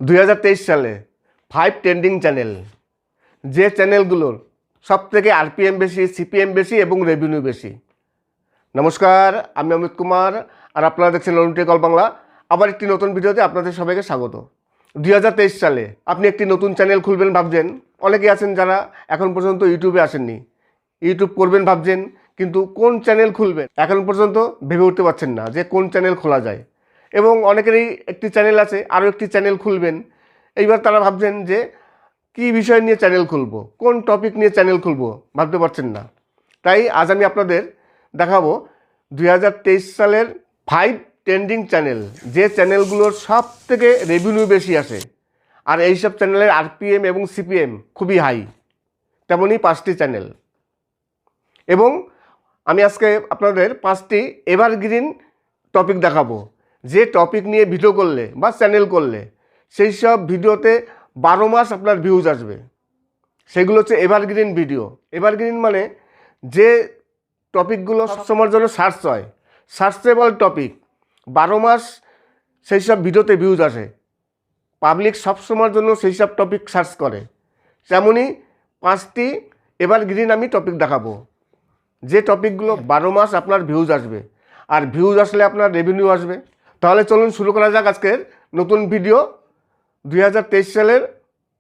2023 সালে 5 trending channel, যে চ্যানেলগুলোর সব থেকে আরপিএম বেশি, সিপিএম বেশি এবং রেভিনিউ বেশি। নমস্কার, আমি অমিত কুমার আর আপনারা দেখছেন অরুণ টেকল বাংলা। আবার একটি নতুন ভিডিওতে আপনাদের সবাইকে স্বাগত। 2023 সালে আপনি একটি নতুন চ্যানেল খুলবেন ভাবছেন। অনেকে আছেন যারা এখন পর্যন্ত ইউটিউবে আসেননি, ইউটিউব করবেন ভাবছেন, কিন্তু কোন চ্যানেল খুলবেন এখন পর্যন্ত ভেবে উঠতে পারছেন না যে কোন চ্যানেল খোলা যায়। এবং অনেকেরই একটি চ্যানেল আছে, আরও একটি চ্যানেল খুলবেন। এইবার তারা ভাবছেন যে কী বিষয় নিয়ে চ্যানেল খুলব, কোন টপিক নিয়ে চ্যানেল খুলব, ভাবতে পারছেন না। তাই আজ আমি আপনাদের দেখাবো 2023 সালের 5 ট্রেন্ডিং চ্যানেল, যে চ্যানেলগুলোর সব থেকে রেভিনিউ বেশি আসে আর এইসব চ্যানেলের আরপিএম এবং সিপিএম খুবই হাই। তেমনই 5টি চ্যানেল, এবং আমি আজকে আপনাদের 5টি এভারগ্রিন টপিক দেখাবো, যে টপিক নিয়ে ভিডিও করলে বা চ্যানেল করলে সেই সব ভিডিওতে 12 মাস আপনার ভিউজ আসবে। সেগুলো হচ্ছে এভারগ্রিন ভিডিও। এভারগ্রিন মানে যে টপিকগুলো সবসময়ের জন্য সার্চ হয়, সার্চেবল টপিক, 12 মাস সেই সব ভিডিওতে ভিউজ আসে। পাবলিক সবসময়ের জন্য সেই সব টপিক সার্চ করে। তেমনই 5টি এভারগ্রিন আমি টপিক দেখাবো, যে টপিকগুলো 12 মাস আপনার ভিউজ আসবে, আর ভিউজ আসলে আপনার রেভিনিউ আসবে। তাহলে চলুন শুরু করা যাক আজকের নতুন ভিডিও। 2023 সালের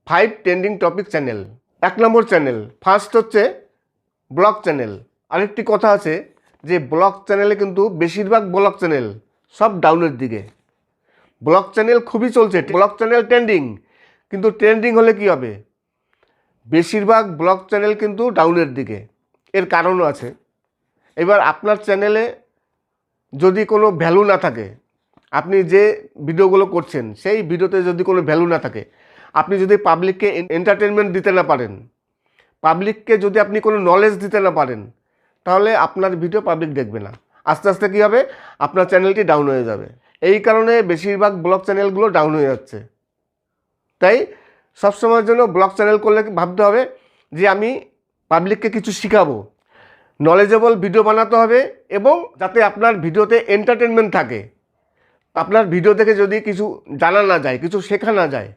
5 ট্রেন্ডিং টপিক চ্যানেল। 1 নম্বর চ্যানেল, ফার্স্ট হচ্ছে ব্লগ চ্যানেল। আরেকটি কথা আছে যে ব্লগ চ্যানেলে কিন্তু বেশিরভাগ ব্লগ চ্যানেল সব ডাউনের দিকে। ব্লগ চ্যানেল খুবই চলছে, ব্লগ চ্যানেল ট্রেন্ডিং, কিন্তু ট্রেন্ডিং হলে কি হবে, বেশিরভাগ ব্লগ চ্যানেল কিন্তু ডাউনের দিকে। এর কারণও আছে। এবার আপনার চ্যানেলে যদি কোনো ভ্যালু না থাকে, আপনি যে ভিডিওগুলো করছেন সেই ভিডিওতে যদি কোনো ভ্যালু না থাকে, আপনি যদি পাবলিককে এন্টারটেনমেন্ট দিতে না পারেন, পাবলিককে যদি আপনি কোনো নলেজ দিতে না পারেন, তাহলে আপনার ভিডিও পাবলিক দেখবে না। আস্তে আস্তে কী হবে, আপনার চ্যানেলটি ডাউন হয়ে যাবে। এই কারণে বেশিরভাগ ব্লগ চ্যানেলগুলো ডাউন হয়ে যাচ্ছে। তাই সবসময়ের জন্য ব্লগ চ্যানেল করলে ভাবতে হবে যে আমি পাবলিককে কিছু শেখাবো, নলেজেবল ভিডিও বানাতে হবে, এবং যাতে আপনার ভিডিওতে এন্টারটেনমেন্ট থাকে। আপনার ভিডিও থেকে যদি কিছু জানা না যায়, কিছু শেখা না যায়,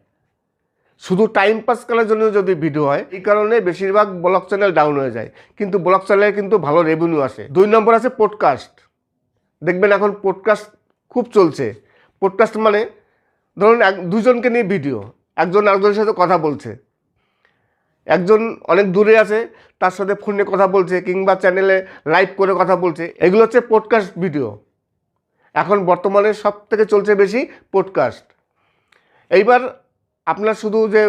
শুধু টাইম পাস করার জন্য যদি ভিডিও হয়, এই কারণে বেশিরভাগ ব্লগ চ্যানেল ডাউন হয়ে যায়। কিন্তু ব্লগ চ্যানেলে কিন্তু ভালো রেভিনিউ আসে। 2 নম্বর আছে পডকাস্ট। দেখবেন এখন পডকাস্ট খুব চলছে। পডকাস্ট মানে ধরুন দুজনকে নিয়ে ভিডিও, একজন আরেকজনের সাথে কথা বলছে, একজন অনেক দূরে আছে তার সাথে ফোনে কথা বলছে, কিংবা চ্যানেলে লাইভ করে কথা বলছে। এগুলো হচ্ছে পডকাস্ট ভিডিও। এখন বর্তমানে সব থেকে চলছে বেশি পডকাস্ট। এইবার আপনার শুধু যে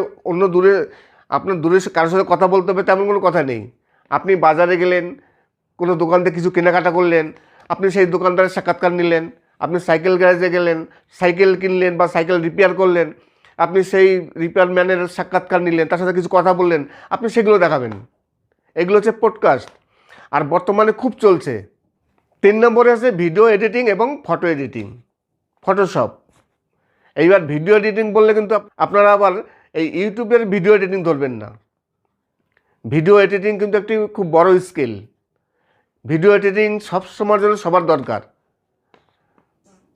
আপনার দূরে কারোর সাথে কথা বলতে হবে তেমন কোনো কথা নেই। আপনি বাজারে গেলেন, কোনো দোকান থেকে কিছু কেনাকাটা করলেন, আপনি সেই দোকানদারের সাক্ষাৎকার নিলেন। আপনি সাইকেল গ্যারেজে গেলেন, সাইকেল কিনলেন বা সাইকেল রিপেয়ার করলেন, আপনি সেই রিপেয়ারম্যানের সাক্ষাৎকার নিলেন, তার সাথে কিছু কথা বললেন, আপনি সেগুলো দেখাবেন। এগুলো হচ্ছে পডকাস্ট, আর বর্তমানে খুব চলছে। 3 নম্বরে আছে ভিডিও এডিটিং এবং ফটো এডিটিং, ফটোশপ। এইবার ভিডিও এডিটিং বললে কিন্তু আপনারা আবার এই ইউটিউবের ভিডিও এডিটিং ধরবেন না। ভিডিও এডিটিং কিন্তু একটি খুব বড় স্কিল। ভিডিও এডিটিং সবসময়ের জন্য সবার দরকার।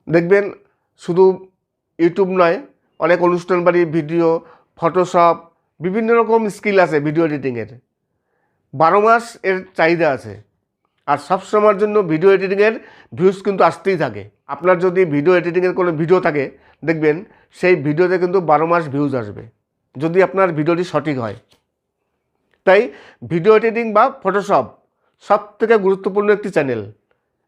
দেখবেন শুধু ইউটিউব নয়, অনেক অনুষ্ঠান বাড়ি ভিডিও, ফটোশপ, বিভিন্ন রকম স্কিল আছে ভিডিও এডিটিংয়ের। 12 মাস এর চাহিদা আছে, আর সবসময়ের জন্য ভিডিও এডিটিংয়ের ভিউজ কিন্তু আসতেই থাকে। আপনার যদি ভিডিও এডিটিংয়ের কোনো ভিডিও থাকে, দেখবেন সেই ভিডিওতে কিন্তু 12 মাস ভিউজ আসবে, যদি আপনার ভিডিওটি সঠিক হয়। তাই ভিডিও এডিটিং বা ফটোশপ সব থেকে গুরুত্বপূর্ণ একটি চ্যানেল।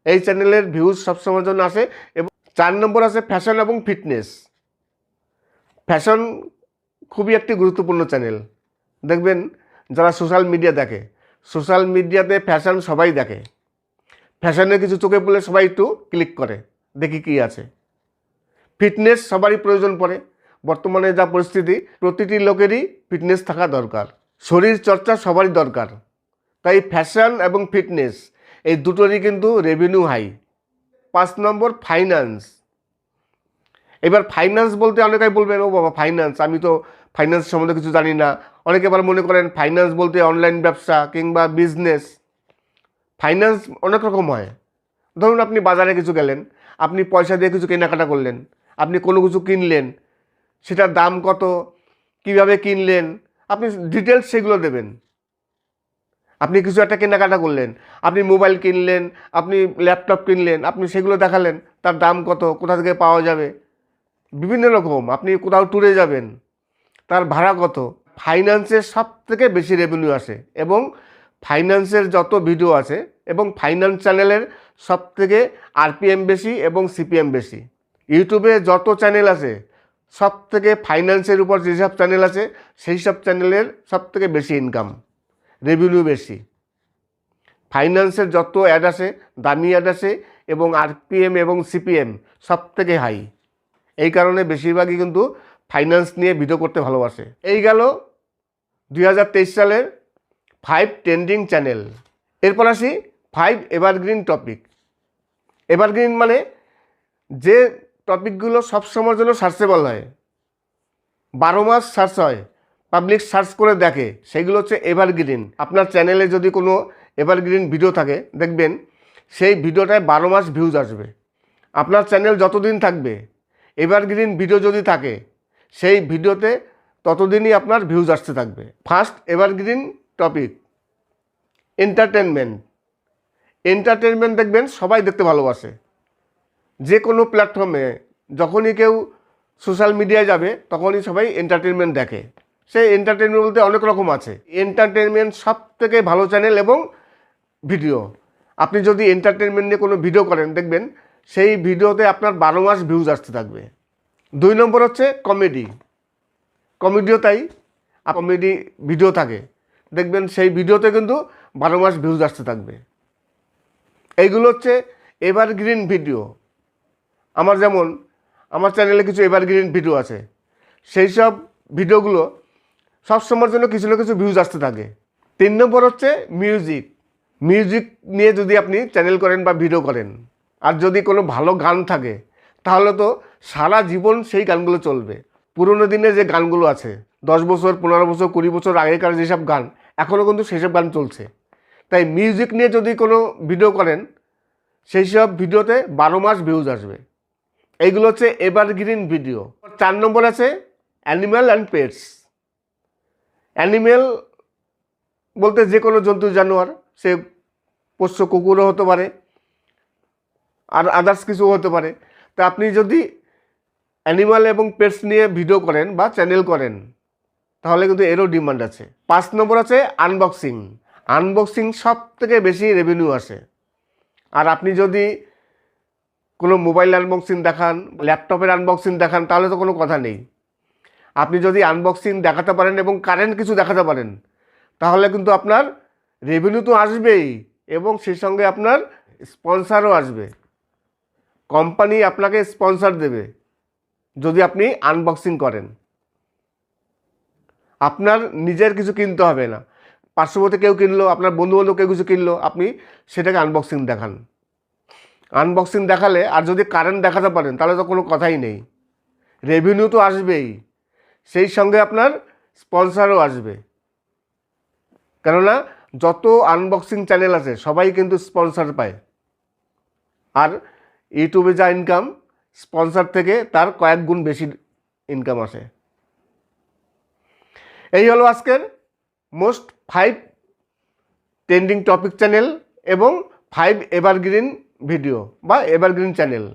এই চ্যানেলের ভিউজ সবসময়ের জন্য আসে। এবং 4 নম্বর আছে ফ্যাশন এবং ফিটনেস। ফ্যাশন খুবই একটি গুরুত্বপূর্ণ চ্যানেল। দেখবেন যারা সোশ্যাল মিডিয়া দেখে, সোশ্যাল মিডিয়াতে ফ্যাশন সবাই দেখে। ফ্যাশনের কিছু চোখে পড়লে সবাই একটু ক্লিক করে, দেখি কী আছে। ফিটনেস সবারই প্রয়োজন পড়ে। বর্তমানে যা পরিস্থিতি, প্রতিটি লোকেরই ফিটনেস থাকা দরকার, শরীর চর্চা সবারই দরকার। তাই ফ্যাশন এবং ফিটনেস এই দুটোরই কিন্তু রেভিনিউ হাই। 5 নম্বর ফাইন্যান্স। এবার ফাইন্যান্স বলতে অনেকেই বলবেন, ও বাবা ফাইন্যান্স, আমি তো ফাইন্যান্স সম্বন্ধে কিছু জানি না। অনেকে আবার মনে করেন ফাইন্যান্স বলতে অনলাইন ব্যবসা কিংবা বিজনেস। ফাইন্যান্স অনেক রকম হয়। ধরুন আপনি বাজারে কিছু গেলেন, আপনি পয়সা দিয়ে কিছু কেনাকাটা করলেন, আপনি কোনো কিছু কিনলেন, সেটার দাম কত, কিভাবে কিনলেন, আপনি ডিটেলস সেগুলো দেবেন। আপনি কিছু একটা কেনাকাটা করলেন, আপনি মোবাইল কিনলেন, আপনি ল্যাপটপ কিনলেন, আপনি সেগুলো দেখালেন, তার দাম কত, কোথা থেকে পাওয়া যাবে, বিভিন্ন রকম। আপনি কোথাও ট্যুরে যাবেন, তার ভাড়া কত। ফাইন্যান্সের সব থেকে বেশি রেভিনিউ আসে, এবং ফাইন্যান্সের যত ভিডিও আছে এবং ফাইন্যান্স চ্যানেলের সব থেকে আরপিএম বেশি এবং সিপিএম বেশি। ইউটিউবে যত চ্যানেল আছে সব থেকে ফাইন্যান্সের উপর যেসব চ্যানেল আছে সেই সব চ্যানেলের সব থেকে বেশি ইনকাম, রেভিনিউ বেশি। ফাইন্যান্সের যত অ্যাড আসে, দামি অ্যাড আসে, এবং আরপিএম এবং সিপিএম সব থেকে হাই। এই কারণে বেশিরভাগই কিন্তু ফাইন্যান্স নিয়ে ভিডিও করতে ভালোবাসে। এই গেল 2023 সালের 5 ট্রেন্ডিং চ্যানেল। এরপর আসি 5 এভারগ্রিন টপিক। এভারগ্রিন মানে যে টপিকগুলো সবসময়ের জন্য সার্চেবল হয়, 12 মাস সার্চ হয়, পাবলিক সার্চ করে দেখে, সেগুলো হচ্ছে এভারগ্রিন। আপনার চ্যানেলে যদি কোনো এভারগ্রিন ভিডিও থাকে, দেখবেন সেই ভিডিওটায় 12 মাস ভিউজ আসবে। আপনার চ্যানেল যতদিন থাকবে, এভারগ্রিন ভিডিও যদি থাকে, সেই ভিডিওতে ততদিনই আপনার ভিউজ আসতে থাকবে। First evergreen topic entertainment. Entertainment দেখবেন সবাই দেখতে ভালোবাসে। যে কোনো প্ল্যাটফর্মে যখনই কেউ সোশ্যাল মিডিয়ায় যাবে তখনই সবাই এন্টারটেনমেন্ট দেখে। সেই এন্টারটেনমেন্ট বলতে অনেক রকম আছে। এন্টারটেনমেন্ট সব থেকে ভালো চ্যানেল এবং ভিডিও। আপনি যদি এন্টারটেনমেন্ট নিয়ে কোনো ভিডিও করেন, দেখবেন সেই ভিডিওতে আপনার 12 মাস ভিউজ আসতে থাকবে। 2 নম্বর হচ্ছে কমেডি। কমেডিও তাই, কমেডি ভিডিও থাকে, দেখবেন সেই ভিডিওতে কিন্তু 12 মাস ভিউজ আসতে থাকবে। এইগুলো হচ্ছে এভারগ্রিন ভিডিও। যেমন আমার চ্যানেলে কিছু এভারগ্রিন ভিডিও আছে, সেই সব ভিডিওগুলো সবসময়ের জন্য কিছু না কিছু ভিউজ আসতে থাকে। 3 নম্বর হচ্ছে মিউজিক। মিউজিক নিয়ে যদি আপনি চ্যানেল করেন বা ভিডিও করেন, আর যদি কোনো ভালো গান থাকে, তাহলে তো সারা জীবন সেই গানগুলো চলবে। পুরোনো দিনে যে গানগুলো আছে, 10 বছর, 15 বছর, 20 বছর আগেকার যেসব গান, এখনও কিন্তু সেসব গান চলছে। তাই মিউজিক নিয়ে যদি কোনো ভিডিও করেন, সেই সব ভিডিওতে 12 মাস ভিউজ আসবে। এইগুলো হচ্ছে এভারগ্রিন ভিডিও। 4 নম্বর আছে অ্যানিম্যাল অ্যান্ড পেটস। অ্যানিম্যাল বলতে যে কোনো জন্তু জানোয়ার, সে পোষ্য কুকুরও হতে পারে, আর আদার্স কিছু হতে পারে। তা আপনি যদি অ্যানিম্যাল এবং পেটস নিয়ে ভিডিও করেন বা চ্যানেল করেন, তাহলে কিন্তু এরও ডিমান্ড আছে। 5 নম্বর আছে আনবক্সিং। আনবক্সিং সব থেকে বেশি রেভিনিউ আসে। আর আপনি যদি কোনো মোবাইল আনবক্সিং দেখান, ল্যাপটপের আনবক্সিং দেখান, তাহলে তো কোনো কথা নেই। আপনি যদি আনবক্সিং দেখাতে পারেন এবং কারেন্ট কিছু দেখাতে পারেন, তাহলে কিন্তু আপনার রেভিনিউ তো আসবেই, এবং সেই সঙ্গে আপনার স্পন্সারও আসবে। কোম্পানি আপনাকে স্পন্সার দেবে যদি আপনি আনবক্সিং করেন। আপনার নিজের কিছু কিনতে হবে না, পার্শ্ববর্তী কেউ কিনলো, আপনার বন্ধুবান্ধব কেউ কিছু কিনলো, আপনি সেটাকে আনবক্সিং দেখান। আনবক্সিং দেখালে আর যদি কারেন্ট দেখাতে পারেন, তাহলে তো কোনো কথাই নেই, রেভিনিউ তো আসবেই, সেই সঙ্গে আপনার স্পন্সারও আসবে। কেননা যত আনবক্সিং চ্যানেল আছে সবাই কিন্তু স্পন্সার পায়, আর ইউটিউবে যা ইনকাম, স্পন্সার থেকে তার কয়েক গুণ বেশি ইনকাম আসে। এই হলো আজকের মোস্ট 5 ট্রেন্ডিং টপিক চ্যানেল এবং 5 এভারগ্রিন ভিডিও বা এভারগ্রিন চ্যানেল।